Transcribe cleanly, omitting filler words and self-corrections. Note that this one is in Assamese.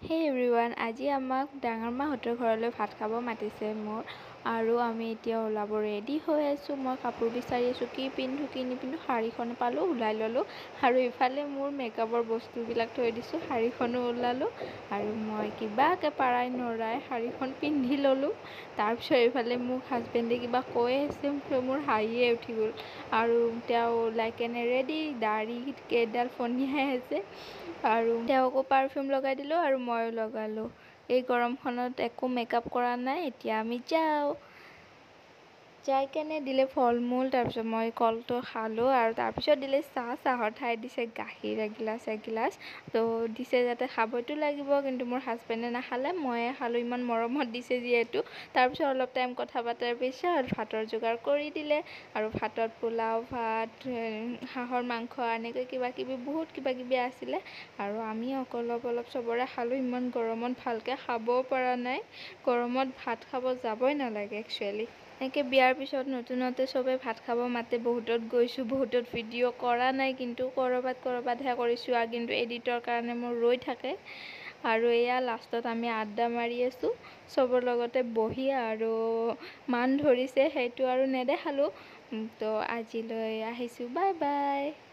Hey everyone, আজি আমাক ডাঙৰ মাহঁতৰ ঘৰলৈ ভাত খাব মাতিছে মোৰ আৰু আমি এতিয়া ওলাব ৰেডি হৈ আছোঁ। মই কাপোৰ বিচাৰি আছোঁ, কি পিন্ধো কি নিপিন্ধো। শাড়ীখন পালোঁ, ওলাই ল'লোঁ আৰু ইফালে মোৰ মেকআপৰ বস্তুবিলাক থৈ দিছোঁ। শাড়ীখনো ওলালোঁ আৰু মই কিবাকৈ পাৰাই নৰাই শাড়ীখন পিন্ধি ল'লোঁ। তাৰপিছত এইফালে মোক হাজবেণ্ডে কিবা কৈ আছে, মোৰ হাঁহিয়ে উঠি গ'ল আৰু তেওঁ ওলাই কেনে ৰেডি, দাড়ি কেইডাল ফনিয়াই আছে আৰু তেওঁকো পাৰফিউম লগাই দিলোঁ আৰু ময়ো লগালোঁ। এই গৰমখনত একো মেকআপ কৰা নাই। এতিয়া আমি যাওঁ, যাই কেনে দিলে ফল মূল, তাৰপিছত মই কলটো খালোঁ আৰু তাৰপিছত দিলে চাহৰ ঠাইত দিছে গাখীৰ এগিলাচ তো দিছে যাতে খাবইতো লাগিব, কিন্তু মোৰ হাজবেণ্ডে নাখালে, ময়ে খালোঁ। ইমান মৰমত দিছে যিহেতু। তাৰপিছত অলপ টাইম কথা পতাৰ পিছত ভাতৰ যোগাৰ কৰি দিলে আৰু ভাতত পোলাও ভাত, হাঁহৰ মাংস, এনেকৈ বহুত কিবা কিবি আছিলে আৰু আমি অলপ চবৰে খালোঁ। ইমান গৰমত ভালকৈ খাবও পৰা নাই। গৰমত ভাত খাব যাবই নালাগে একচুৱেলি। এনেকৈ বিয়াৰ পিছত নতুনতে চবে ভাত খাব মাতে। বহুতত গৈছোঁ, বহুতত ভিডিঅ' কৰা নাই, কিন্তু ক'ৰবাতহে কৰিছোঁ আৰু, কিন্তু এডিটৰ কাৰণে মোৰ ৰৈ থাকে। আৰু এয়া লাষ্টত আমি আড্ডা মাৰি আছোঁ চবৰ লগতে বহি, আৰু মান ধৰিছে সেইটো আৰু নেদেখালোঁ। তো আজিলৈ আহিছোঁ, বাই বাই।